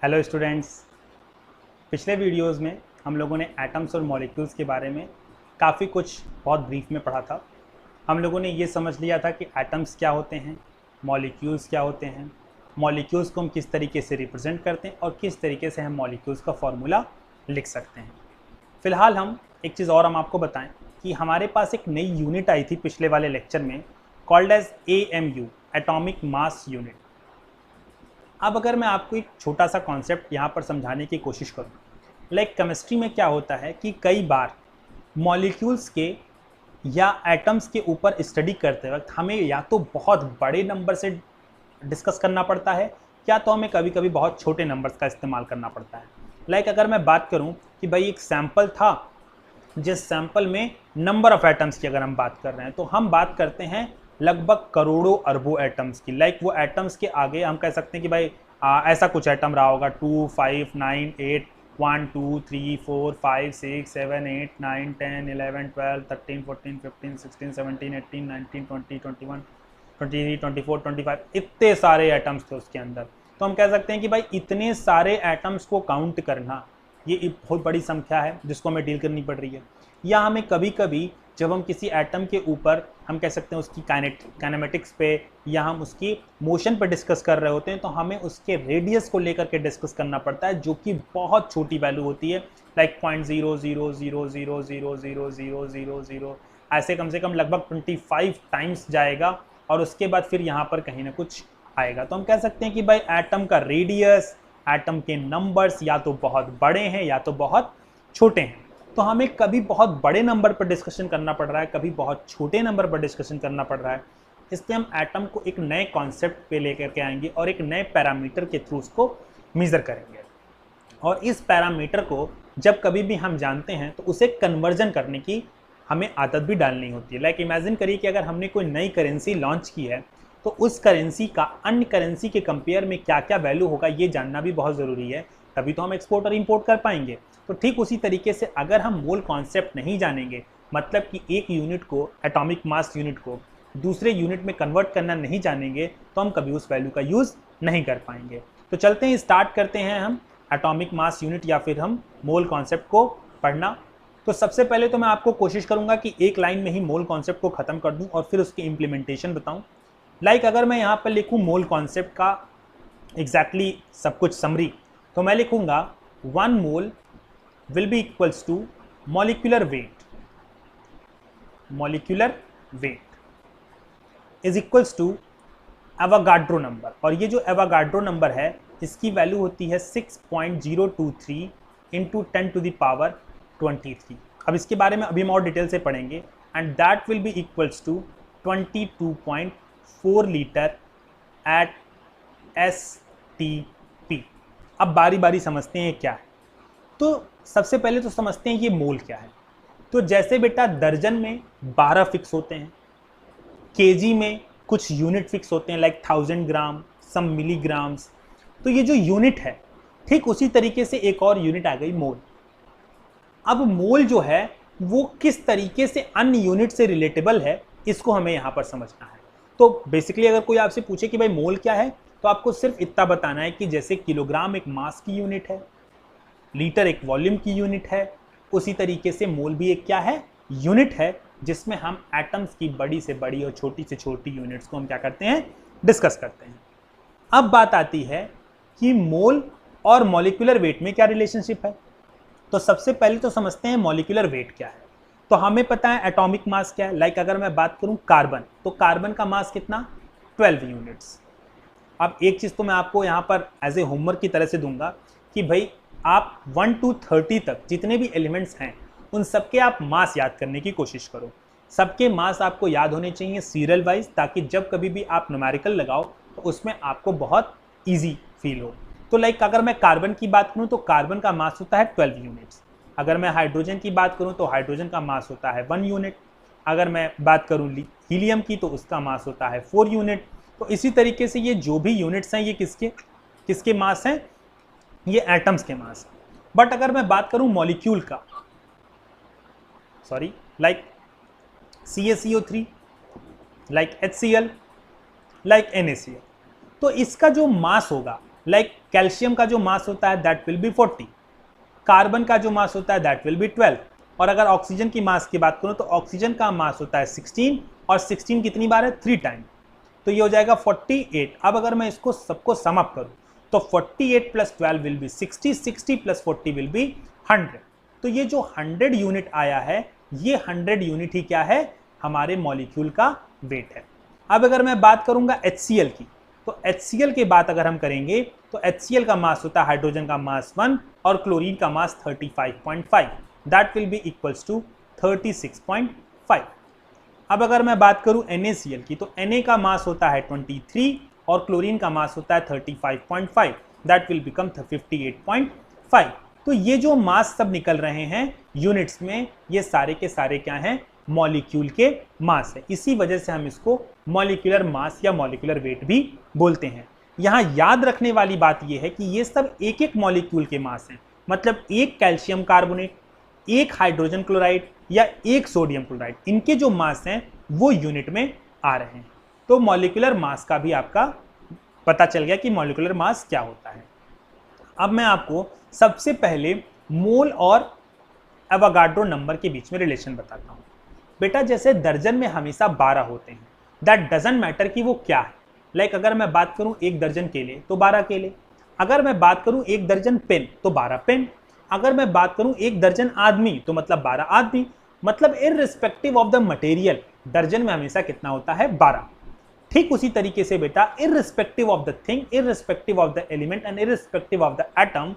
Hello students. पिछले videos में हम लोगों ने एटम्स और मॉलिक्यूल्स के बारे में काफ़ी कुछ बहुत ब्रीफ में पढ़ा था। हम लोगों ने ये समझ लिया था कि एटम्स क्या होते हैं, मॉलिक्यूल्स क्या होते हैं, मॉलिक्यूल्स को हम किस तरीके से रिप्रेजेंट करते हैं और किस तरीके से हम मॉलिक्यूल्स का फॉर्मूला लिख सकते हैं। फ़िलहाल हम एक चीज़ और हम आपको बताएं कि हमारे पास एक नई यूनिट आई थी पिछले वाले लेक्चर में, called as AMU, atomic mass unit. अब अगर मैं आपको एक छोटा सा कॉन्सेप्ट यहाँ पर समझाने की कोशिश करूँ, लाइक केमिस्ट्री में क्या होता है कि कई बार मॉलिक्यूल्स के या एटम्स के ऊपर स्टडी करते वक्त हमें या तो बहुत बड़े नंबर से डिस्कस करना पड़ता है या तो हमें कभी कभी बहुत छोटे नंबर्स का इस्तेमाल करना पड़ता है। लाइक अगर मैं बात करूँ कि भाई एक सैंपल था, जिस सैंपल में नंबर ऑफ एटम्स की अगर हम बात कर रहे हैं तो हम बात करते हैं लगभग करोड़ों अरबों एटम्स की। लाइक वो एटम्स के आगे हम कह सकते हैं कि भाई ऐसा कुछ एटम रहा होगा 2, 5, 9, 8, 1, 2, 3, 4, 5, 6, 7, 8, 9, 10, 11, 12, 13, 14, 15, 16, 17, 18, 19, 20, 21, 23, 24, 25, इतने सारे एटम्स थे उसके अंदर। तो हम कह सकते हैं कि भाई इतने सारे एटम्स को काउंट करना ये एक बहुत बड़ी संख्या है जिसको हमें डील करनी पड़ रही है। या हमें कभी कभी जब हम किसी एटम के ऊपर हम कह सकते हैं उसकी काइनेमेटिक्स पे या हम उसकी मोशन पे डिस्कस कर रहे होते हैं तो हमें उसके रेडियस को लेकर के डिस्कस करना पड़ता है, जो कि बहुत छोटी वैल्यू होती है, लाइक 0.000000000 ऐसे कम से कम लगभग 25 टाइम्स जाएगा और उसके बाद फिर यहाँ पर कहीं ना कुछ आएगा। तो हम कह सकते हैं कि भाई एटम का रेडियस, एटम के नंबर्स या तो बहुत बड़े हैं या तो बहुत छोटे हैं। तो हमें कभी बहुत बड़े नंबर पर डिस्कशन करना पड़ रहा है, कभी बहुत छोटे नंबर पर डिस्कशन करना पड़ रहा है। इसलिए हम एटम को एक नए कॉन्सेप्ट पे लेकर के आएंगे और एक नए पैरामीटर के थ्रू उसको मेजर करेंगे। और इस पैरामीटर को जब कभी भी हम जानते हैं तो उसे कन्वर्जन करने की हमें आदत भी डालनी होती है। लाइक इमेजिन करिए कि अगर हमने कोई नई करेंसी लॉन्च की है तो उस करेंसी का अन्य करेंसी के कंपेयर में क्या क्या वैल्यू होगा ये जानना भी बहुत ज़रूरी है, तभी तो हम एक्सपोर्ट और इंपोर्ट कर पाएंगे। तो ठीक उसी तरीके से अगर हम मोल कॉन्सेप्ट नहीं जानेंगे, मतलब कि एक यूनिट को, एटॉमिक मास यूनिट को दूसरे यूनिट में कन्वर्ट करना नहीं जानेंगे, तो हम कभी उस वैल्यू का यूज़ नहीं कर पाएंगे। तो चलते हैं, स्टार्ट करते हैं हम एटॉमिक मास यूनिट या फिर हम मोल कॉन्सेप्ट को पढ़ना। तो सबसे पहले तो मैं आपको कोशिश करूंगा कि एक लाइन में ही मोल कॉन्सेप्ट को ख़त्म कर दूं और फिर उसकी इम्प्लीमेंटेशन बताऊं। लाइक अगर मैं यहाँ पर लिखूँ मोल कॉन्सेप्ट का एग्जैक्टली सब कुछ समरी, तो मैं लिखूंगा 1 mole will be equals to molecular weight. Molecular weight is equals to Avogadro number, और ये जो एवोगाड्रो नंबर है इसकी वैल्यू होती है 6.023 इंटू 10 टू द पावर 23। अब इसके बारे में अभी हम और डिटेल से पढ़ेंगे। And that will be equals to 22.4 litre at STP। अब बारी बारी समझते हैं क्या है। तो सबसे पहले तो समझते हैं ये मोल क्या है। तो जैसे बेटा दर्जन में 12 फिक्स होते हैं, केजी में कुछ यूनिट फिक्स होते हैं लाइक 1000 ग्राम, सम मिलीग्राम्स। तो ये जो यूनिट है ठीक उसी तरीके से एक और यूनिट आ गई मोल। अब मोल जो है वो किस तरीके से अन्य यूनिट से रिलेटेबल है, इसको हमें यहाँ पर समझना है। तो बेसिकली अगर कोई आपसे पूछे कि भाई मोल क्या है, तो आपको सिर्फ इतना बताना है कि जैसे किलोग्राम एक मास की यूनिट है, लीटर एक वॉल्यूम की यूनिट है, उसी तरीके से मोल भी एक क्या है, यूनिट है, जिसमें हम एटम्स की बड़ी से बड़ी और छोटी से छोटी यूनिट्स को हम क्या करते हैं, डिस्कस करते हैं। अब बात आती है कि मोल और मॉलिक्यूलर वेट में क्या रिलेशनशिप है। तो सबसे पहले तो समझते हैं मॉलिक्यूलर वेट क्या है। तो हमें पता है एटॉमिक मास क्या है। लाइक अगर मैं बात करूं कार्बन, तो कार्बन का मास कितना, 12 यूनिट्स। अब एक चीज़ तो मैं आपको यहाँ पर एज ए होमवर्क की तरह से दूंगा कि भाई आप 1 to 30 तक जितने भी एलिमेंट्स हैं उन सबके आप मास याद करने की कोशिश करो। सबके मास आपको याद होने चाहिए सीरियल वाइज, ताकि जब कभी भी आप न्यूमेरिकल लगाओ तो उसमें आपको बहुत ईजी फील हो। तो लाइक अगर मैं कार्बन की बात करूँ तो कार्बन का मास होता है 12 यूनिट्स। अगर मैं हाइड्रोजन की बात करूँ तो हाइड्रोजन का मास होता है 1 यूनिट। अगर मैं बात करूँ हीलियम की तो उसका मास होता है 4 यूनिट। तो इसी तरीके से ये जो भी यूनिट्स हैं ये किसके किसके मास हैं, ये एटम्स के मास हैं। बट अगर मैं बात करूं मॉलिक्यूल का, sorry, like CaCO3, like HCl, like NaCl, तो इसका जो मास होगा लाइक कैल्शियम का जो मास होता है दैट विल बी 40, कार्बन का जो मास होता है दैट विल बी 12, और अगर ऑक्सीजन की मास की बात करूं तो ऑक्सीजन का मास होता है 16, और 16 कितनी बार है 3 टाइम, तो ये हो जाएगा 48। अब अगर मैं इसको सबको सम अप करूं तो 48 plus 12 will be 60, 60 plus 40 will be 100। तो ये जो 100 यूनिट आया है, ये 100 यूनिट ही क्या है, हमारे मॉलिक्यूल का वेट है। अब अगर मैं बात करूंगा HCl की, तो HCl की बात अगर हम करेंगे तो HCl का मास होता है हाइड्रोजन का मास 1 और क्लोरीन का mass 35.5, that will be equals to 36.5। अब अगर मैं बात करूं NaCl की, तो Na का मास होता है 23 और क्लोरीन का मास होता है 35.5, दैट विल बिकम 58.5। तो ये जो मास सब निकल रहे हैं यूनिट्स में, ये सारे के सारे क्या हैं, मॉलिक्यूल के मास है। इसी वजह से हम इसको मॉलिक्यूलर मास या मॉलिक्यूलर वेट भी बोलते हैं। यहाँ याद रखने वाली बात यह है कि ये सब एक एक मॉलिक्यूल के मास हैं, मतलब एक कैल्शियम कार्बोनेट, एक हाइड्रोजन क्लोराइड या एक सोडियम क्लोराइड, इनके जो मास हैं वो यूनिट में आ रहे हैं। तो मॉलिक्यूलर मास का भी आपका पता चल गया कि मॉलिक्यूलर मास क्या होता है। अब मैं आपको सबसे पहले मोल और एवोगाड्रो नंबर के बीच में रिलेशन बताता हूँ। बेटा जैसे दर्जन में हमेशा 12 होते हैं, दैट डजंट मैटर कि वो क्या है। लाइक अगर मैं बात करूँ 1 दर्जन केले तो 12 केले, अगर मैं बात करूँ 1 दर्जन पेन तो 12 पेन, अगर मैं बात करूँ 1 दर्जन आदमी तो मतलब 12 आदमी। मतलब इररिस्पेक्टिव ऑफ द मटेरियल दर्जन में हमेशा कितना होता है, 12। ठीक उसी तरीके से बेटा irrespective of the thing, irrespective of the element and irrespective of the atom,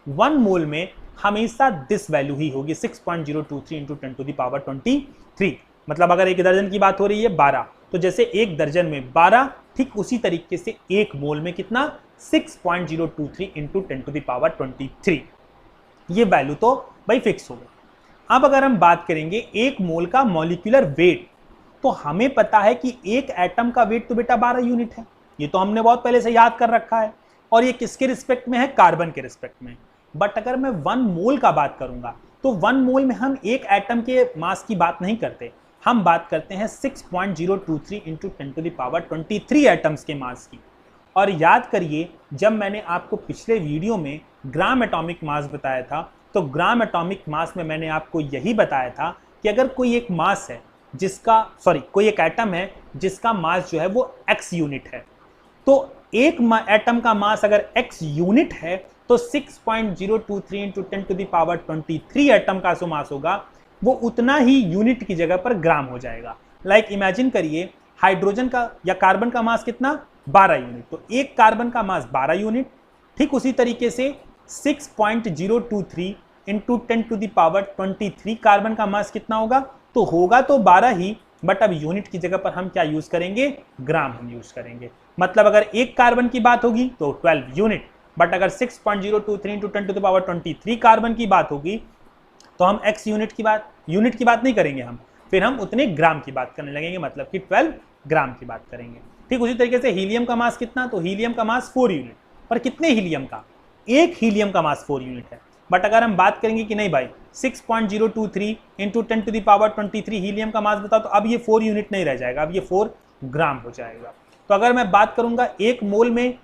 1 मोल में हमेशा दिस वैल्यू ही होगी 6.023 इंटू 10 टू द पावर 23। मतलब अगर 1 दर्जन की बात हो रही है 12, तो जैसे 1 दर्जन में 12, ठीक उसी तरीके से 1 मोल में कितना 6.023 इंटू 10 टू द पावर 23। ये वैल्यू तो भाई फिक्स हो गई। अब अगर हम बात करेंगे 1 मोल का मॉलिक्यूलर वेट, तो हमें पता है कि एक एटम का वेट तो बेटा 12 यूनिट है, ये तो हमने बहुत पहले से याद कर रखा है, और ये किसके रिस्पेक्ट में है, कार्बन के रिस्पेक्ट में। बट अगर मैं 1 मोल का बात करूंगा तो 1 मोल में हम एक एटम के मास की बात नहीं करते, हम बात करते हैं 6.023 into 10 to the power 23 atoms के मास की। और याद करिए जब मैंने आपको पिछले वीडियो में ग्राम एटॉमिक मास बताया था, तो ग्राम एटॉमिक मास में मैंने आपको यही बताया था कि अगर कोई एक मास है जिसका कोई एक एटम है जिसका मास जो है वो x यूनिट है, तो एक एटम का मास अगर x यूनिट है तो 6.023 into 10 to the power 23 atom का जो मास होगा वो उतना ही यूनिट की जगह पर ग्राम हो जाएगा। लाइक इमेजिन करिए हाइड्रोजन का या कार्बन का मास कितना, 12 यूनिट, तो एक कार्बन का मास 12 यूनिट। ठीक उसी तरीके से 6.023 into 10 to the power 23 carbon का मास कितना होगा, तो होगा तो 12 ही, बट अब यूनिट की जगह पर हम क्या यूज करेंगे, ग्राम हम यूज करेंगे। मतलब अगर एक कार्बन की बात होगी तो 12 यूनिट, बट अगर 6.023 into 10 to the power 23 carbon की बात होगी तो हम x यूनिट की बात नहीं करेंगे, फिर हम उतने ग्राम की बात करने लगेंगे, मतलब कि 12 ग्राम की बात करेंगे। ठीक उसी तरीके से हीलियम का मास कितना, तो हीलियम का मास 4 यूनिट, पर कितने हीलियम का, एक हीलियम का मास 4 यूनिट है। बट अगर हम बात करेंगे कि नहीं भाई 6.023 into 10 to the power 23 helium का मास बताओ, तो अब ये 4 यूनिट नहीं रह जाएगा, अब ये 4 ग्राम हो जाएगा। तो अगर मैं बात करूंगा एक मोल में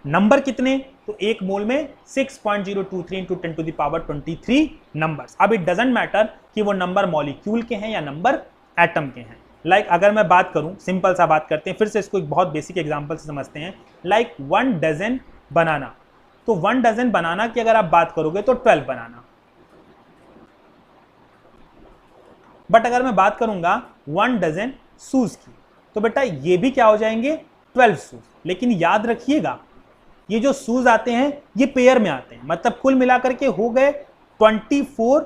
नंबर कितने, तो एक मोल में 6.023 into 10 to the power 23 numbers. अब इट डजंट मैटर कि वो नंबर मॉलिक्यूल के हैं या नंबर एटम के हैं। लाइक अगर मैं बात करूं, सिंपल सा बात करते हैं, फिर से इसको एक बहुत बेसिक एग्जांपल से समझते हैं। लाइक 1 डजन बनाना, तो 1 डजन बनाना की अगर आप बात करोगे तो 12 बनाना। बट अगर मैं बात करूंगा 1 डजन शूज की, तो बेटा ये भी क्या हो जाएंगे, 12 शूज। लेकिन याद रखिएगा ये जो शूज आते हैं ये पेयर में आते हैं, मतलब कुल मिलाकर के हो गए 24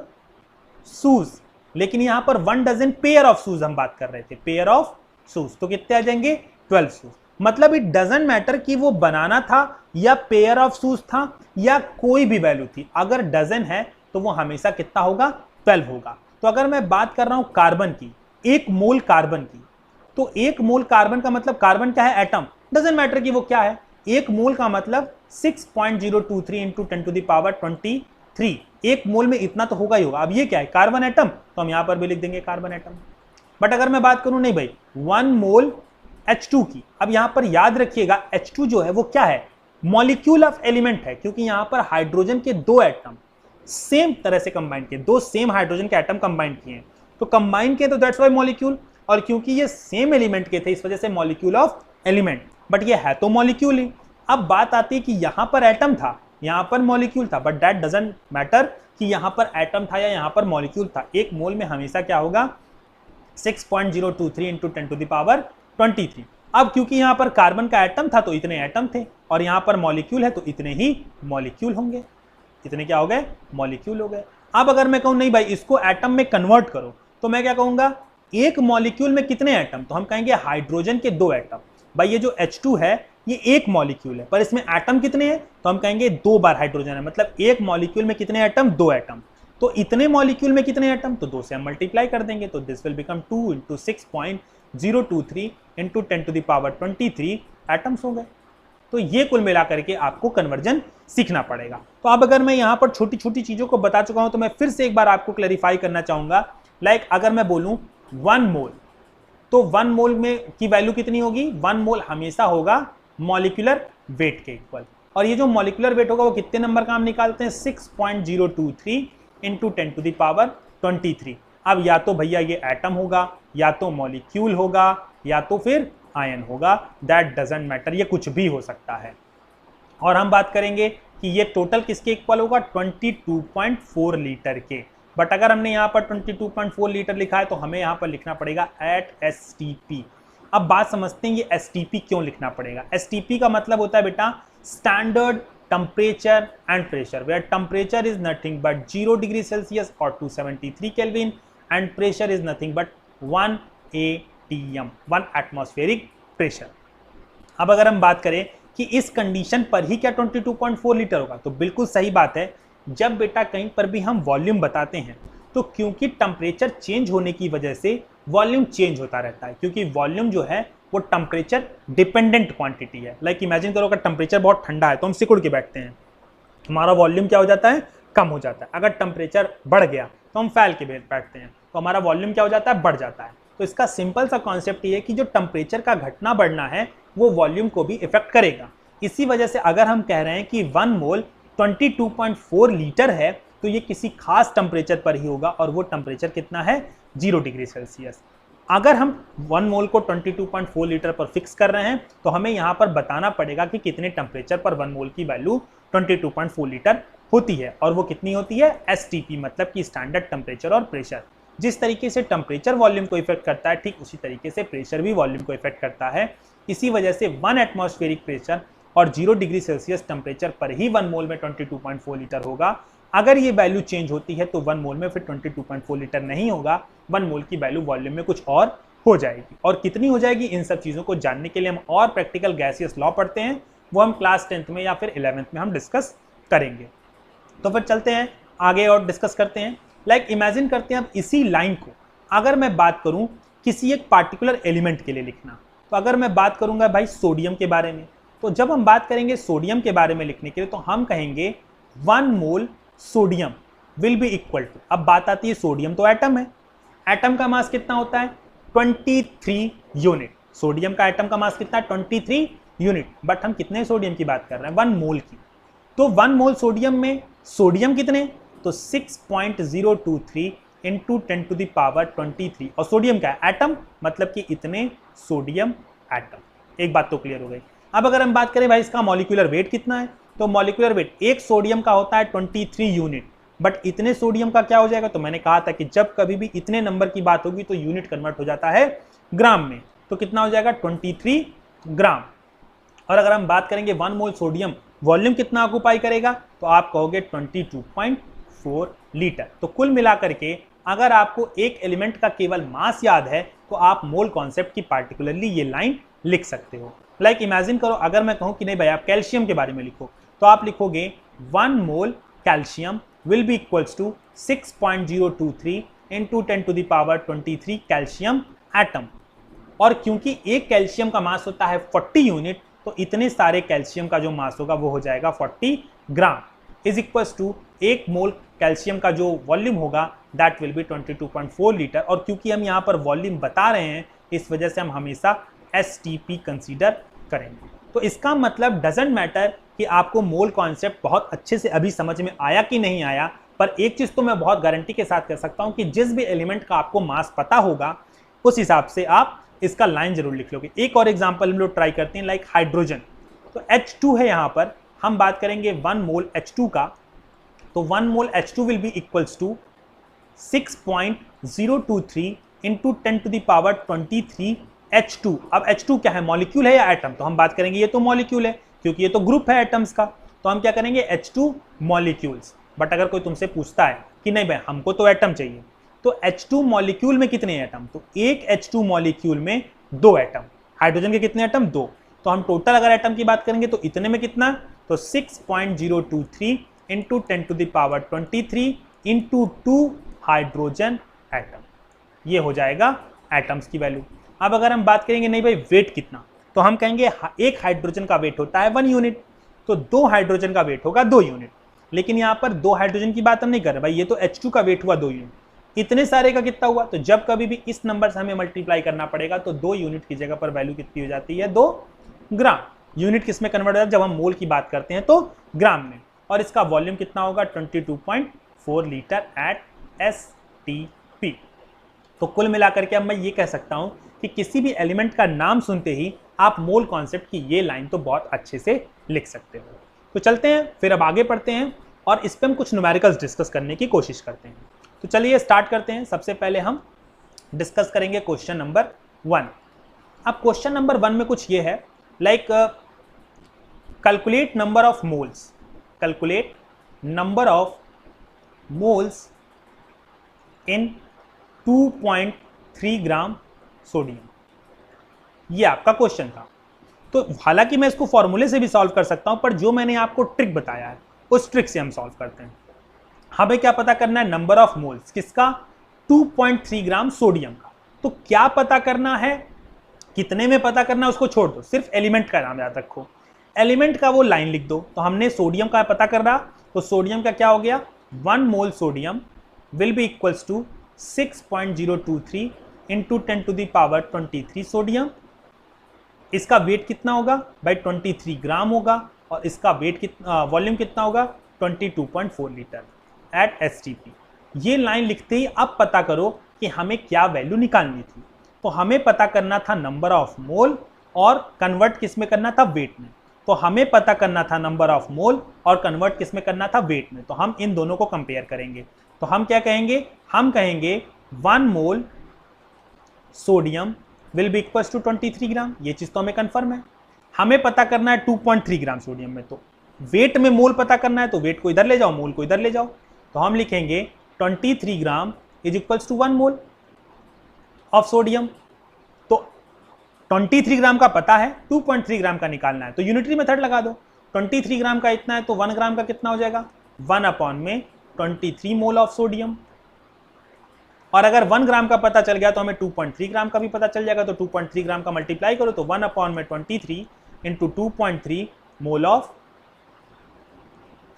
शूज, लेकिन यहां पर 1 डजन पेयर ऑफ शूज हम बात कर रहे थे, पेयर ऑफ शूज, तो कितने आ जाएंगे 12 शूज। मतलब इट डजंट मैटर कि वो बनाना था या पेयर ऑफ शूज था या कोई भी वैल्यू थी, अगर डजन है तो वो हमेशा कितना होगा, 12 होगा। तो अगर मैं बात कर रहा हूं कार्बन की, 1 मोल कार्बन की, तो 1 मोल कार्बन का मतलब कार्बन क्या है, एटम, डजंट मैटर कि वो क्या है, 1 मोल का मतलब 6.023 इंटू 10 टू द पावर 23, 1 मोल में इतना तो होगा ही होगा। अब ये क्या है, कार्बन एटम, तो हम यहां पर भी लिख देंगे कार्बन एटम। बट अगर मैं बात करूं नहीं भाई 1 मोल H2 की, अब यहां पर याद रखिएगा H2 जो है वो क्या है, मॉलिक्यूल ऑफ एलिमेंट है क्योंकि यहां पर हाइड्रोजन के दो एटम सेम तरह से कंबाइन किए, दो सेम हाइड्रोजन के एटम कंबाइन किए हैं, तो कंबाइन किए तो दैट्स वाई मॉलिक्यूल, और क्योंकि ये सेम एलिमेंट के थे इस वजह से मॉलिक्यूल ऑफ एलिमेंट, बट ये है तो मॉलिक्यूल ही। अब बात आती है कि यहां पर एटम था, यहां पर मॉलिक्यूल था, बट दैट डजंट मैटर कि यहां पर एटम था या यहां पर मॉलिक्यूल था। एक मोल में हमेशा क्या होगा 6.023 इंटू 10 टू द पावर 23। अब क्योंकि यहां पर कार्बन का एटम था तो इतने एटम थे, और यहां पर मॉलिक्यूल है तो इतने ही मॉलिक्यूल होंगे, इतने क्या हो गए मॉलिक्यूल हो गए। अब अगर मैं कहूं नहीं भाई इसको एटम में कन्वर्ट करो, तो मैं क्या कहूंगा एक मॉलिक्यूल में कितने एटम, तो हम कहेंगे हाइड्रोजन के दो एटम। भाई ये जो H2 है ये एक मॉलिक्यूल है, पर इसमें एटम कितने हैं, तो हम कहेंगे दो बार हाइड्रोजन है, मतलब एक मॉलिक्यूल में कितने एटम, दो एटम। तो इतने मॉलिक्यूल में कितने एटम, तो 2 से हम मल्टीप्लाई कर देंगे, तो this will become 2 into 6.023 into 10 to the power 23 atoms हो गए। तो ये कुल मिलाकर के आपको कन्वर्जन सीखना पड़ेगा। तो अब अगर मैं यहाँ पर छोटी छोटी चीजों को बता चुका हूं तो मैं फिर से एक बार आपको क्लैरिफाई करना चाहूंगा। लाइक अगर मैं बोलूं 1 मोल, तो 1 मोल में की वैल्यू कितनी होगी, 1 मोल हमेशा होगा मॉलिक्यूलर वेट के इक्वल, और ये जो मॉलिक्यूलर वेट होगा वो कितने नंबर का हम निकालते हैं 6.023 इंटू 10 टू द पावर 23। अब या तो भैया ये एटम होगा, या तो मॉलिक्यूल होगा, या तो फिर आयन होगा, दैट डजंट मैटर, ये कुछ भी हो सकता है। और हम बात करेंगे कि ये टोटल किसके इक्वल होगा 22.4 लीटर के, बट अगर हमने यहाँ पर 22.4 लीटर लिखा है तो हमें यहाँ पर लिखना पड़ेगा एट STP। अब बात समझते हैं ये STP क्यों लिखना पड़ेगा। STP का मतलब होता है बेटा standard temperature and pressure, where temperature is nothing but 0 degree Celsius और 273 kelvin and pressure is nothing but 1 ATM, 1 atmospheric pressure. अब अगर हम बात करें कि इस कंडीशन पर ही क्या 22.4 लीटर होगा, तो बिल्कुल सही बात है। जब बेटा कहीं पर भी हम वॉल्यूम बताते हैं तो क्योंकि टेम्परेचर चेंज होने की वजह से वॉल्यूम चेंज होता रहता है, क्योंकि वॉल्यूम जो है वो टेम्परेचर डिपेंडेंट क्वांटिटी है। लाइक इमेजिन करो अगर टेम्परेचर बहुत ठंडा है तो हम सिकुड़ के बैठते हैं, हमारा वॉल्यूम क्या हो जाता है कम हो जाता है। अगर टेम्परेचर बढ़ गया तो हम फैल के बैठते हैं तो हमारा वॉल्यूम क्या हो जाता है बढ़ जाता है। तो इसका सिंपल सा कॉन्सेप्ट ये है कि जो टेम्परेचर का घटना बढ़ना है वो वॉल्यूम को भी इफेक्ट करेगा। इसी वजह से अगर हम कह रहे हैं कि 1 मोल 22.4 लीटर है तो ये किसी खास टेम्परेचर पर ही होगा, और वो टेम्परेचर कितना है 0 डिग्री सेल्सियस। अगर हम 1 मोल को 22.4 लीटर पर फिक्स कर रहे हैं तो हमें यहाँ पर बताना पड़ेगा कि कितने टेम्परेचर पर 1 मोल की वैल्यू 22.4 लीटर होती है, और वो कितनी होती है STP, मतलब कि स्टैंडर्ड टेम्परेचर और प्रेशर। जिस तरीके से टेम्परेचर वॉल्यूम को इफेक्ट करता है ठीक उसी तरीके से प्रेशर भी वॉल्यूम को इफेक्ट करता है। इसी वजह से 1 एटमॉस्फेरिक प्रेशर और 0 डिग्री सेल्सियस टेम्परेचर पर ही 1 मोल में 22.4 लीटर होगा। अगर ये वैल्यू चेंज होती है तो 1 मोल में फिर 22.4 लीटर नहीं होगा, 1 मोल की वैल्यू वॉल्यूम में कुछ और हो जाएगी। और कितनी हो जाएगी, इन सब चीज़ों को जानने के लिए हम और प्रैक्टिकल गैसियस लॉ पढ़ते हैं, वो हम क्लास 10th में या फिर 11th में हम डिस्कस करेंगे। तो फिर चलते हैं आगे और डिस्कस करते हैं। लाइक इमेजिन करते हैं अब इसी लाइन को अगर मैं बात करूं किसी एक पार्टिकुलर एलिमेंट के लिए लिखना, तो अगर मैं बात करूंगा भाई सोडियम के बारे में, तो जब हम बात करेंगे सोडियम के बारे में लिखने के लिए तो हम कहेंगे 1 mole sodium will be equal to, अब बात आती है सोडियम तो एटम है, एटम का मास कितना होता है 23 यूनिट। सोडियम का एटम का मास कितना है 23 यूनिट, बट हम कितने सोडियम की बात कर रहे हैं 1 मोल की। तो 1 मोल सोडियम में सोडियम कितने, तो 6.023 इंटू 10 टू द पावर 23, और सोडियम का एटम मतलब कि इतने सोडियम एटम। एक बात तो क्लियर हो गई। अब अगर हम बात करें भाई इसका मॉलिक्यूलर वेट कितना है, तो मॉलिक्यूलर वेट एक सोडियम का होता है 23 यूनिट, बट इतने सोडियम का क्या हो जाएगा, तो मैंने कहा था कि जब कभी भी इतने नंबर की बात होगी तो यूनिट कन्वर्ट हो जाता है ग्राम में, तो कितना हो जाएगा 23 ग्राम। और अगर हम बात करेंगे 1 मोल सोडियम वॉल्यूम कितना ऑक्यूपाई करेगा, तो आप कहोगे 22.4 लीटर। तो कुल मिलाकर के अगर आपको एक एलिमेंट का केवल मास याद है तो आप मोल कॉन्सेप्ट की पार्टिकुलरली ये लाइन लिख सकते हो। लाइक इमेजिन करो अगर मैं कहूं कि नहीं भाई आप कैल्शियम के बारे में लिखो, तो आप लिखोगे 1 mole calcium will be equals to 6.023 into 10 to the power 23 calcium atom. और क्योंकि एक कैल्शियम का मास होता है 40 यूनिट, तो इतने सारे कैल्शियम का जो मास होगा वो हो जाएगा 40 gram is equals to 1 mole calcium का जो वॉल्यूम होगा दैट विल बी 22.4 लीटर। और क्योंकि हम यहाँ पर वॉल्यूम बता रहे हैं इस वजह से हम हमेशा STP कंसीडर करेंगे। तो इसका मतलब डजेंट मैटर कि आपको मोल कॉन्सेप्ट बहुत अच्छे से अभी समझ में आया कि नहीं आया, पर एक चीज तो मैं बहुत गारंटी के साथ कह सकता हूं कि जिस भी एलिमेंट का आपको मास पता होगा उस हिसाब से आप इसका लाइन जरूर लिख लोगे। एक और एग्जांपल हम लोग ट्राई करते हैं, लाइक हाइड्रोजन। तो H2 है, यहां पर हम बात करेंगे 1 मोल H2 का, तो 1 mole H2 will be equals to 6.023 into 10⁻23 H2। अब H2 क्या है, मॉलिक्यूल है या एटम? तो हम बात करेंगे ये तो मॉलिक्यूल है, क्योंकि ये तो ग्रुप है एटम्स का, तो हम क्या करेंगे H2 मॉलिक्यूल्स। बट अगर कोई तुमसे पूछता है कि नहीं भाई हमको तो एटम चाहिए, तो H2 मॉलिक्यूल में कितने एटम? तो एक H2 मॉलिक्यूल में 2 एटम। हाइड्रोजन के कितने एटम? 2। तो हम टोटल अगर एटम की बात करेंगे तो इतने में कितना, तो 6.023 इंटू 10⁻23 इंटू 2 हाइड्रोजन एटम, ये हो जाएगा एटम्स की वैल्यू। अब अगर हम बात करेंगे नहीं भाई वेट कितना, तो हम कहेंगे एक हाइड्रोजन का वेट होता है 1 यूनिट, तो 2 हाइड्रोजन का वेट होगा 2 यूनिट। लेकिन यहाँ पर 2 हाइड्रोजन की बात हम नहीं कर रहे भाई, ये तो H2 का वेट हुआ 2 यूनिट, इतने सारे का कितना हुआ? तो जब कभी भी इस नंबर से हमें मल्टीप्लाई करना पड़ेगा तो 2 यूनिट की जगह पर वैल्यू कितनी हो जाती है? 2 ग्राम। यूनिट किस में कन्वर्ट होता है? जब हम मोल की बात करते हैं तो ग्राम में। और इसका वॉल्यूम कितना होगा? 22.4 लीटर एट STP। तो कुल मिलाकर के अब मैं ये कह सकता हूं कि किसी भी एलिमेंट का नाम सुनते ही आप मोल कॉन्सेप्ट की ये लाइन तो बहुत अच्छे से लिख सकते हो। तो चलते हैं फिर अब आगे पढ़ते हैं और इस पर हम कुछ न्यूमेरिकल्स डिस्कस करने की कोशिश करते हैं। तो चलिए स्टार्ट करते हैं। सबसे पहले हम डिस्कस करेंगे क्वेश्चन नंबर 1। अब क्वेश्चन नंबर 1 में कुछ ये है, like calculate number of moles, calculate number of moles in 2.3 gram sodium. ये आपका क्वेश्चन था। तो हालांकि मैं इसको फॉर्मूले से भी सॉल्व कर सकता हूं, पर जो मैंने आपको ट्रिक बताया है उस ट्रिक से हम सॉल्व करते हैं। हमें क्या पता करना है? नंबर ऑफ मोल्स किसका? 2.3 ग्राम सोडियम का। तो क्या पता करना है, कितने में पता करना है उसको छोड़ दो, सिर्फ एलिमेंट का नाम याद रखो। एलिमेंट का वो लाइन लिख दो। तो हमने सोडियम का पता कर रहा, तो सोडियम का क्या हो गया? 1 mole sodium will be equals to 6.023 into 10⁻23 सोडियम। इसका वेट कितना होगा भाई? 23 ग्राम होगा। और इसका वेट कितना, वॉल्यूम कितना होगा? 22.4 लीटर एट STP। ये लाइन लिखते ही अब पता करो कि हमें क्या वैल्यू निकालनी थी। तो हमें पता करना था नंबर ऑफ मोल और कन्वर्ट किस में करना था? वेट में। तो हमें पता करना था नंबर ऑफ मोल और कन्वर्ट किस में करना था? वेट में। तो हम इन दोनों को कंपेयर करेंगे। तो हम क्या कहेंगे? हम कहेंगे 1 mole sodium will be equals to 23 gram. ये चीज तो हमें कंफर्म है। हमें पता करना है 2.3 ग्राम सोडियम में, तो वेट में मोल पता करना है, तो वेट को इधर ले जाओ, मोल को इधर ले जाओ। तो हम लिखेंगे 23 gram is equals to 1 mole of sodium. तो 23 ग्राम का पता है, 2.3 ग्राम का निकालना है, तो यूनिटरी मेथड लगा दो। 23 ग्राम का इतना है तो 1 ग्राम का कितना हो जाएगा? 1 अपॉन में 23 मोल ऑफ सोडियम। और अगर 1 ग्राम का पता चल गया तो हमें 2.3 ग्राम का भी पता चल जाएगा। तो 2.3 ग्राम का मल्टीप्लाई करो तो 1 अपॉन में 23 इंटू 2.3 मोल ऑफ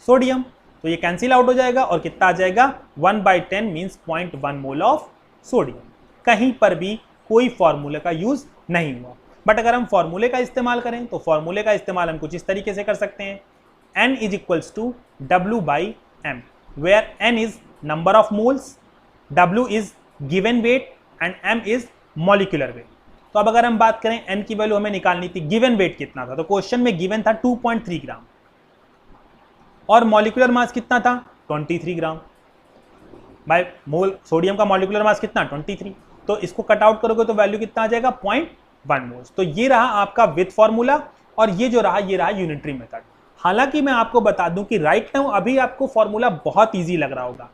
सोडियम। तो ये कैंसिल आउट हो जाएगा और कितना आ जाएगा? 1/10 मीन्स 0.1 मोल ऑफ सोडियम। कहीं पर भी कोई फॉर्मूले का यूज नहीं हुआ। बट अगर हम फॉर्मूले का इस्तेमाल करें तो फॉर्मूले का इस्तेमाल हम कुछ इस तरीके से कर सकते हैं, N is equals to W/M, where N is number of moles, W is given weight and M is molecular weight. तो अब अगर हम बात करें N की वैल्यू हमें निकालनी थी, गिवन वेट कितना था? तो क्वेश्चन में गिवन था 2.3 ग्राम और मॉलिक्यूलर मास कितना था? 23 ग्राम। बाय मोल सोडियम का मॉलिक्यूलर मास कितना? 23। तो इसको कट आउट करोगे तो वैल्यू कितना आ जाएगा? 0.1 मोल्स। तो ये रहा आपका विथ फॉर्मूला और ये जो रहा ये रहा यूनिटरी मेथड। हालांकि मैं आपको बता दूं कि राइट नाउ अभी आपको फॉर्मूला बहुत ईजी लग रहा होगा,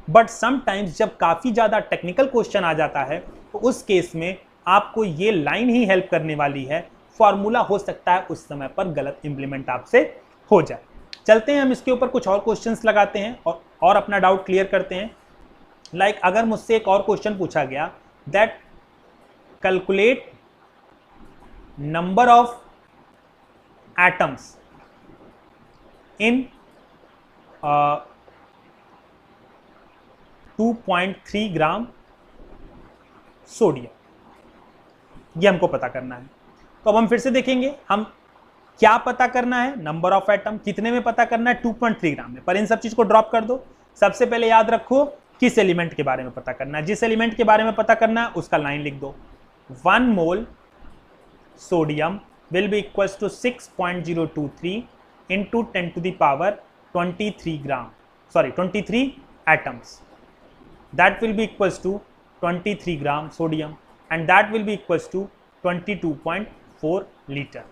बट समटाइम्स जब काफी ज्यादा टेक्निकल क्वेश्चन आ जाता है तो उस केस में आपको ये लाइन ही हेल्प करने वाली है। फॉर्मूला हो सकता है उस समय पर गलत इंप्लीमेंट आपसे हो जाए। चलते हैं हम इसके ऊपर कुछ और क्वेश्चंस लगाते हैं और अपना डाउट क्लियर करते हैं। लाइक अगर मुझसे एक और क्वेश्चन पूछा गया that calculate number of atoms in 2.3 gram sodium, ये हमको पता करना है। तो अब हम फिर से देखेंगे, हम क्या पता करना है? Number of atom. कितने में पता करना है? 2.3 ग्राम में। पर इन सब चीज को ड्रॉप कर दो। सबसे पहले याद रखो किस एलिमेंट के बारे में पता करना है। जिस एलिमेंट के बारे में पता करना है उसका लाइन लिख दो। 1 mole sodium will be equals to 6.023 into 10 to the power 23 atoms. That will be equals to 23 gram sodium, and that will be equals to 22.4 liter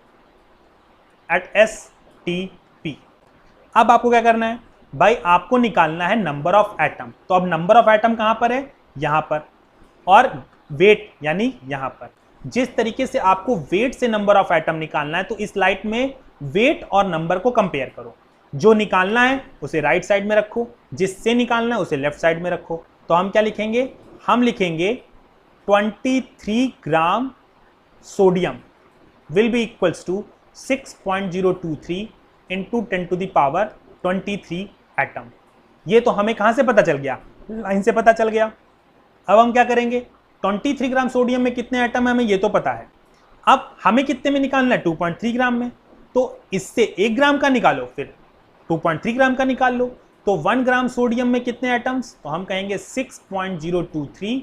at STP. अब आपको क्या करना है भाई? आपको निकालना है नंबर ऑफ एटम। तो अब नंबर ऑफ एटम कहां पर है? यहां पर। और वेट यानी यहां पर। जिस तरीके से आपको वेट से नंबर ऑफ एटम निकालना है, तो इस लाइट में वेट और नंबर को कंपेयर करो। जो निकालना है उसे राइट साइड में रखो, जिससे निकालना है उसे लेफ्ट साइड में रखो। तो हम क्या लिखेंगे? हम लिखेंगे 23 gram sodium will be equals to 6.023 into 10 to the power 23 atom. ये तो हमें कहां से पता चल गया? लाइन से पता चल गया। अब हम क्या करेंगे? 23 ग्राम सोडियम में कितने एटम है हमें ये तो पता है। अब हमें कितने में निकालना है? 2.3 ग्राम में। तो इससे 1 ग्राम का निकालो, फिर 2.3 ग्राम का निकाल लो। तो 1 ग्राम सोडियम में कितने एटम्स? तो हम कहेंगे 6.023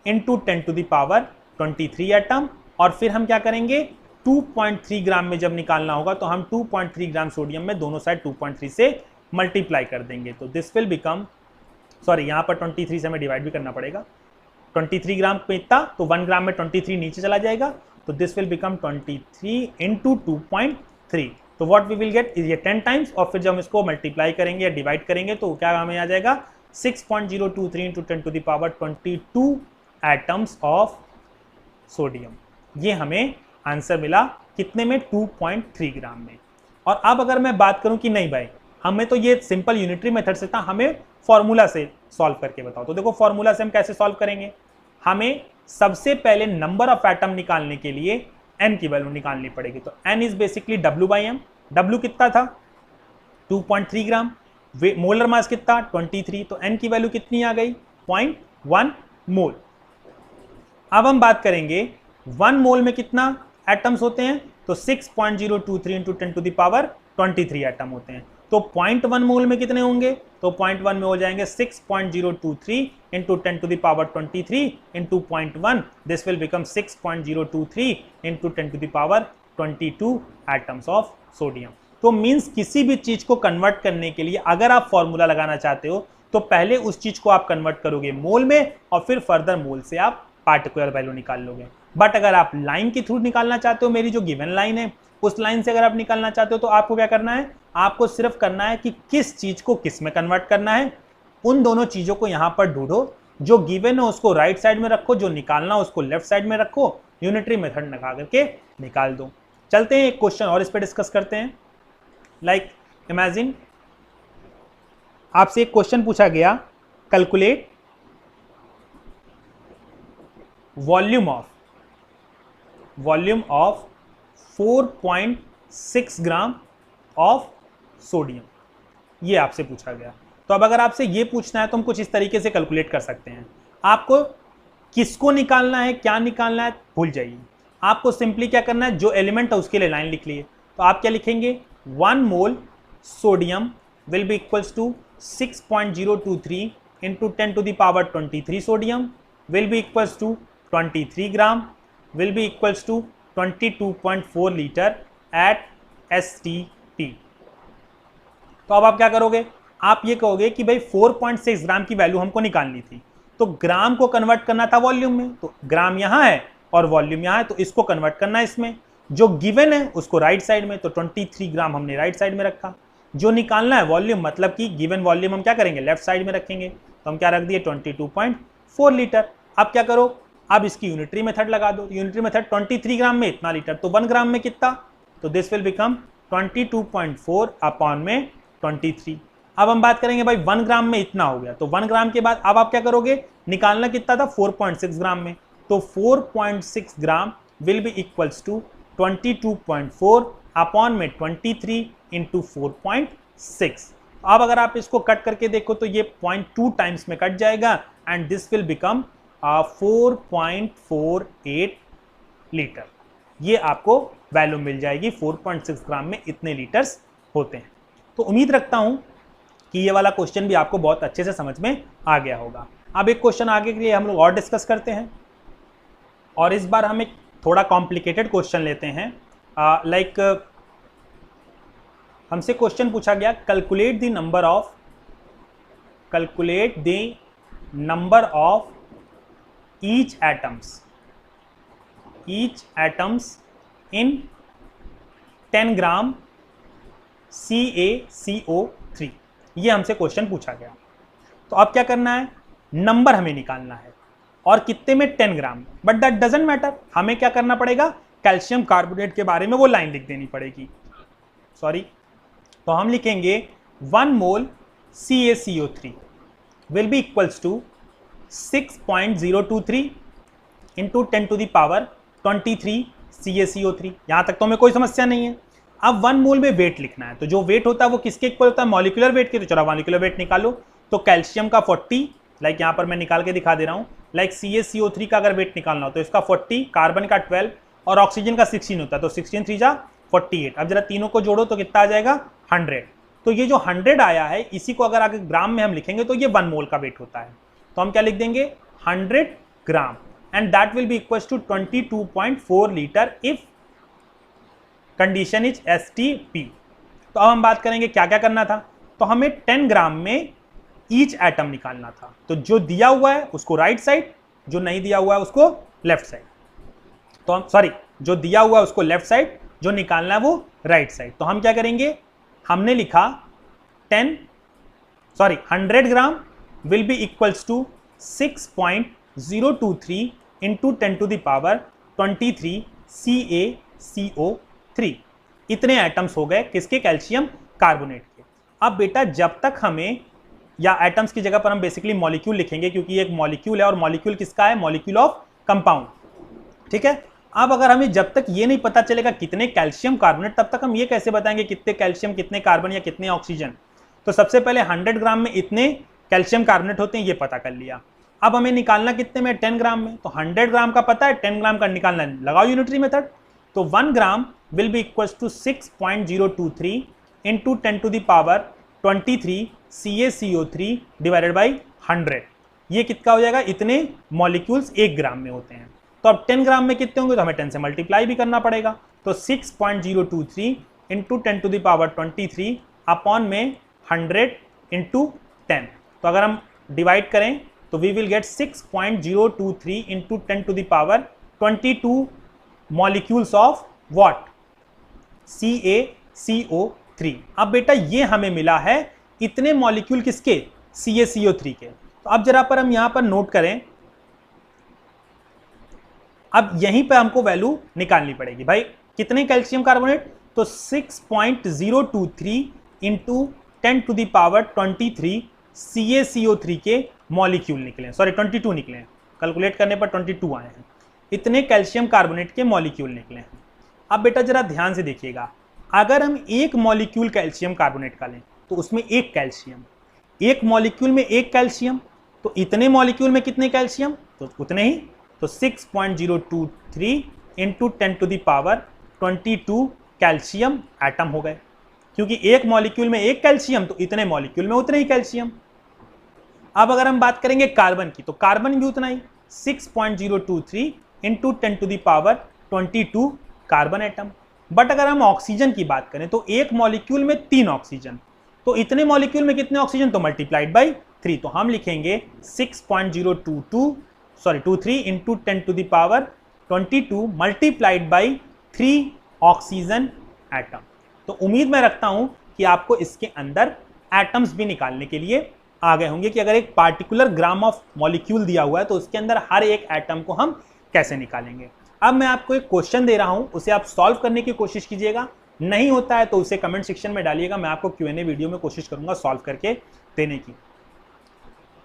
into 10 to the power 23 atom. और फिर हम क्या करेंगे? 2.3 ग्राम में जब निकालना होगा तो हम 2.3 ग्राम सोडियम में दोनों साइड 2.3 से मल्टीप्लाई कर देंगे। तो दिस विल बिकम, सॉरी यहाँ पर 23 से हमें डिवाइड भी करना पड़ेगा। 23 ग्राम में इतना, तो 1 ग्राम में 23 नीचे चला जाएगा। तो दिस विल बिकम 23 इंटू 2.3। तो what we will get is ये 10 टाइम्स। और फिर जब हम इसको मल्टीप्लाई करेंगे या डिवाइड करेंगे तो क्या हमें आ जाएगा? 6.023 into 10 to the power 22 atoms of sodium. ये हमें आंसर मिला कितने में? 2.3 ग्राम में। और अब अगर मैं बात करूं कि नहीं भाई हमें तो ये सिंपल यूनिटरी मेथड से था, हमें फॉर्मूला से सॉल्व करके बताओ। तो देखो फॉर्मूला से हम कैसे सॉल्व करेंगे? हमें सबसे पहले नंबर ऑफ एटम निकालने के लिए n की वैल्यू निकालनी पड़ेगी। तो n is basically W/m। W कितना था? 2.3 ग्राम। मोलर मास कितना? 23। तो n की वैल्यू कितनी आ गई? 0.1 मोल। अब हम बात करेंगे 1 मोल में कितना एटम्स होते हैं? तो 6.023 into 10 to the power 23 atom होते हैं। तो 0.1 मोल में कितने होंगे? तो 0.1 में हो जाएंगे 6.023 into 10 to the power 23 into 0.1। This will become 6.023 into 10 to the power 22 atoms of sodium. तो मीन्स किसी भी चीज को कन्वर्ट करने के लिए अगर आप फॉर्मूला लगाना चाहते हो तो पहले उस चीज को आप कन्वर्ट करोगे मोल में और फिर फर्दर मोल से आप पार्टिकुलर वैल्यू निकाल लोगे। बट अगर आप लाइन के थ्रू निकालना चाहते हो, मेरी जो गिवन लाइन है उस लाइन से अगर आप निकालना चाहते हो तो आपको क्या करना है? आपको सिर्फ करना है कि किस चीज को किस में कन्वर्ट करना है। उन दोनों चीजों को यहां पर ढूंढो। जो गिवन है उसको राइट साइड में रखो, जो निकालना उसको लेफ्ट साइड में रखो, यूनिटरी मेथड लगा करके निकाल दो। चलते हैं एक क्वेश्चन और इस पर डिस्कस करते हैं। लाइक इमेजिन आपसे एक क्वेश्चन पूछा गया, calculate volume of 4.6 gram of sodium. ये आपसे पूछा गया। तो अब अगर आपसे ये पूछना है तो हम कुछ इस तरीके से कैलकुलेट कर सकते हैं। आपको किसको निकालना है, क्या निकालना है, भूल जाइए। आपको सिंपली क्या करना है? जो एलिमेंट है उसके लिए लाइन लिख लिए। तो आप क्या लिखेंगे? 1 mole sodium will be equals to 6.023 into 10 to the power 23 sodium will be equals to 23 gram will be equals to 22.4 litre at STP। तो अब आप क्या करोगे? आप ये कहोगे कि भाई 4.6 ग्राम की वैल्यू हमको निकालनी थी, तो ग्राम को कन्वर्ट करना था वॉल्यूम में। तो ग्राम यहां है और वॉल्यूम यहां है, तो इसको कन्वर्ट करना है इसमें। जो गिवन है उसको राइट साइड में, तो 23 ग्राम हमने राइट साइड में रखा। जो निकालना है वॉल्यूम, मतलब कि गिवन वॉल्यूम हम क्या करेंगे? लेफ्ट साइड में रखेंगे। तो हम क्या रख दिए? 22.4 लीटर। अब क्या करो? अब इसकी यूनिटरी मेथड लगा दो। यूनिटरी मेथड 23 ग्राम में इतना लीटर, तो 1 ग्राम में कितना? तो दिस विल बिकम 22.4 अपॉन में 23। अब हम बात करेंगे भाई 1 ग्राम में इतना हो गया, तो 1 ग्राम के बाद अब आप क्या करोगे? निकालना कितना था? 4.6 ग्राम में। तो 4.6 gram will be equals to 22.4 upon में 23 इंटू 4.6। अब अगर आप इसको कट करके देखो तो ये 0.2 टाइम्स में कट जाएगा and this will become 4.48 litre. ये आपको वैल्यू मिल जाएगी। 4.6 ग्राम में इतने लीटर्स होते हैं। तो उम्मीद रखता हूं कि ये वाला क्वेश्चन भी आपको बहुत अच्छे से समझ में आ गया होगा। अब एक क्वेश्चन आगे के लिए हम लोग और डिस्कस करते हैं, और इस बार हम एक थोड़ा कॉम्प्लिकेटेड क्वेश्चन लेते हैं। लाइक हमसे क्वेश्चन पूछा गया, calculate the number of each atoms in 10 gram CaCO3। ये हमसे क्वेश्चन पूछा गया। तो अब क्या करना है, नंबर हमें निकालना है, और कितने में, 10 ग्राम। बट दैट डजंट मैटर, हमें क्या करना पड़ेगा, कैल्शियम कार्बोनेट के बारे में वो लाइन लिख देनी पड़ेगी। सॉरी, तो हम लिखेंगे 1 mole CaCO3 will be equals to 6.023 into 10 to the power 23 CaCO3। यहां तक तो हमें कोई समस्या नहीं है। अब 1 मोल में वेट लिखना है, तो जो वेट होता है वो किसके इक्वल होता है, मॉलिक्यूलर वेट के। तो चलो मॉलिक्यूलर वेट निकालो। तो कैल्शियम का 40, लाइक यहां पर मैं निकाल के दिखा दे रहा हूं, लाइक CaCO3 का अगर वेट निकालना हो तो इसका 40, कार्बन का 12 और ऑक्सीजन का 16 होता है। तो 16 3 जा 48। अब जरा तीनों को जोड़ो तो कितना आ जाएगा, 100। तो ये जो 100 आया है, इसी को अगर आगे ग्राम में हम लिखेंगे तो ये 1 मोल का वेट होता है। तो हम क्या लिख देंगे, 100 gram, and that will be equal to 22.4 litre if condition is STP। तो अब हम बात करेंगे क्या क्या करना था। तो हमें 10 ग्राम में ईच एटम निकालना था। तो जो दिया हुआ है उसको राइट साइड, जो नहीं दिया हुआ है उसको लेफ्ट साइड। तो हम सॉरी, जो दिया हुआ है उसको लेफ्ट साइड, जो निकालना है वो राइट साइड। तो हम क्या करेंगे, हमने लिखा 100 gram will be equals to 6.023 into 10 to the power 23 CaCO3। इतने एटम्स हो गए किसके, कैल्शियम कार्बोनेट के। अब बेटा जब तक हमें, या एटम्स की जगह पर हम बेसिकली मॉलिक्यूल लिखेंगे, क्योंकि ये एक मॉलिक्यूल है, और मॉलिक्यूल किसका है, मॉलिक्यूल ऑफ कंपाउंड। ठीक है। अब अगर हमें जब तक ये नहीं पता चलेगा कितने कैल्शियम कार्बोनेट, तब तक हम ये कैसे बताएंगे कितने कैल्शियम, कितने कार्बन या कितने ऑक्सीजन। तो सबसे पहले 100 ग्राम में इतने कैल्शियम कार्बोनेट होते हैं, ये पता कर लिया। अब हमें निकालना कितने में, 10 ग्राम में। तो 100 ग्राम का पता है, 10 ग्राम का निकालना है, लगाओ यूनिटरी मेथड। तो 1 gram will be equals to 6.023 into 10 to the power 23 CaCO3 divided by 100। ये कितना हो जाएगा, इतने मॉलिक्यूल्स 1 ग्राम में होते हैं। तो अब 10 ग्राम में कितने होंगे, तो हमें 10 से मल्टीप्लाई भी करना पड़ेगा। तो 6.023 into 10 to the power 23 upon में 100 इंटू 10। तो अगर हम डिवाइड करें तो we will get 6.023 into 10 to the power 22 molecules of what, CaCO3। अब बेटा ये हमें मिला है इतने मॉलिक्यूल किसके, CaCO3 के। तो अब जरा पर हम यहां पर नोट करें, अब यहीं पे हमको वैल्यू निकालनी पड़ेगी भाई, कितने कैल्शियम कार्बोनेट। तो 6.023 into 10 to the power 23 CaCO3 के मॉलिक्यूल निकले, सॉरी 22 निकले हैं, कैलकुलेट करने पर 22 आए हैं। इतने कैल्शियम कार्बोनेट के मॉलिक्यूल निकले हैं। अब बेटा जरा ध्यान से देखिएगा, अगर हम एक मॉलिक्यूल कैल्शियम कार्बोनेट का लें तो उसमें एक कैल्शियम, एक मॉलिक्यूल में एक कैल्शियम, तो इतने मॉलिक्यूल में कितने कैल्शियम, तो उतने ही। तो 6.023 into 10 to the power 22 calcium atom हो गए, क्योंकि एक मॉलिक्यूल में एक कैल्शियम, तो इतने मॉलिक्यूल में उतने ही कैल्शियम। अब अगर हम बात करेंगे कार्बन की, तो कार्बन भी उतना ही, 6.023 into 10 to the power 22 carbon atom. But अगर हम ऑक्सीजन की बात करें तो एक मॉलिक्यूल में 3 ऑक्सीजन, तो इतने मॉलिक्यूल में कितने ऑक्सीजन, तो मल्टीप्लाइड बाई 3। तो हम लिखेंगे 6.023 into 10 to the power 22 multiplied by 3 oxygen atom. तो उम्मीद मैं रखता हूं कि आपको इसके अंदर एटम्स भी निकालने के लिए आ गए होंगे, कि अगर एक पार्टिकुलर ग्राम ऑफ मॉलिक्यूल दिया हुआ है तो उसके अंदर हर एक एटम को हम कैसे निकालेंगे। अब मैं आपको एक क्वेश्चन दे रहा हूं, उसे आप सॉल्व करने की कोशिश कीजिएगा। नहीं होता है तो उसे कमेंट सेक्शन में डालिएगा, मैं आपको Q&A वीडियो में कोशिश करूंगा सॉल्व करके देने की।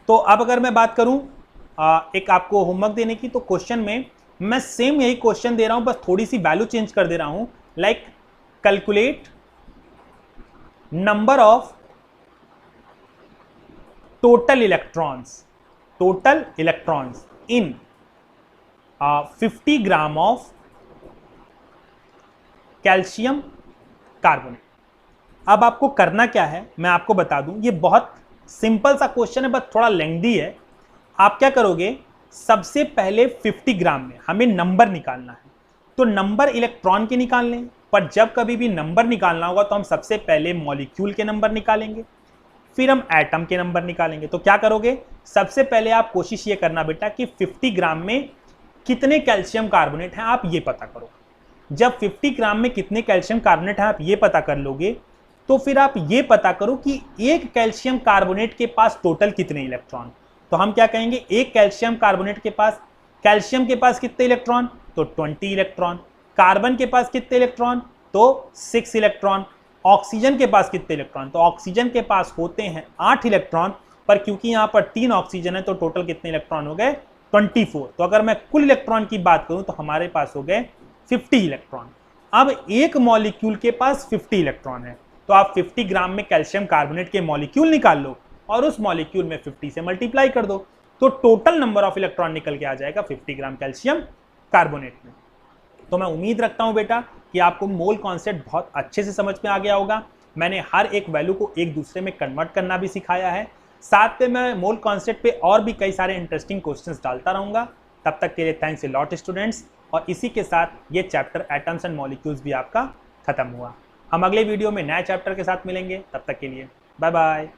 तो अब अगर मैं बात करूं एक आपको होमवर्क देने की, तो क्वेश्चन में मैं सेम यही क्वेश्चन दे रहा हूं, बस थोड़ी सी वैल्यू चेंज कर दे रहा हूं। Like calculate number of total electrons in 50 gram of calcium carbonate. अब आपको करना क्या है मैं आपको बता दूं, ये बहुत सिंपल सा क्वेश्चन है, बस थोड़ा लेंथी है। आप क्या करोगे, सबसे पहले 50 ग्राम में हमें नंबर निकालना है, तो नंबर इलेक्ट्रॉन के निकाल लें, पर जब कभी भी नंबर निकालना होगा तो हम सबसे पहले मॉलिक्यूल के नंबर निकालेंगे, फिर हम एटम के नंबर निकालेंगे। तो क्या करोगे, सबसे पहले आप कोशिश ये करना बेटा कि 50 ग्राम में कितने कैल्शियम कार्बोनेट हैं आप ये पता करो। जब 50 ग्राम में कितने कैल्शियम कार्बोनेट हैं आप ये पता कर लोगे, तो फिर आप ये पता करो कि एक कैल्शियम कार्बोनेट के पास टोटल कितने इलेक्ट्रॉन। तो हम क्या कहेंगे, एक कैल्शियम कार्बोनेट के पास, कैल्शियम के पास कितने इलेक्ट्रॉन, तो 20 इलेक्ट्रॉन। कार्बन के पास कितने इलेक्ट्रॉन, तो 6 इलेक्ट्रॉन। ऑक्सीजन के पास कितने इलेक्ट्रॉन, तो ऑक्सीजन के पास होते हैं 8 इलेक्ट्रॉन, पर क्योंकि यहाँ पर 3 ऑक्सीजन है तो टोटल कितने इलेक्ट्रॉन हो गए, 24। तो अगर मैं कुल इलेक्ट्रॉन की बात करूं तो हमारे पास हो गए 50 इलेक्ट्रॉन। अब एक मॉलिक्यूल के पास 50 इलेक्ट्रॉन है, तो आप 50 ग्राम में कैल्शियम कार्बोनेट के मॉलिक्यूल निकाल लो और उस मॉलिक्यूल में 50 से मल्टीप्लाई कर दो, तो टोटल नंबर ऑफ इलेक्ट्रॉन निकल के आ जाएगा 50 ग्राम कैल्शियम कार्बोनेट में। तो मैं उम्मीद रखता हूं बेटा कि आपको मोल कॉन्सेप्ट बहुत अच्छे से समझ में आ गया होगा। मैंने हर एक वैल्यू को एक दूसरे में कन्वर्ट करना भी सिखाया है, साथ में मैं मोल कॉन्सेप्ट पे और भी कई सारे इंटरेस्टिंग क्वेश्चंस डालता रहूंगा। तब तक के लिए थैंक्स ए लॉट स्टूडेंट्स, और इसी के साथ ये चैप्टर एटम्स एंड मॉलिक्यूल्स भी आपका खत्म हुआ। हम अगले वीडियो में नए चैप्टर के साथ मिलेंगे, तब तक के लिए बाय बाय।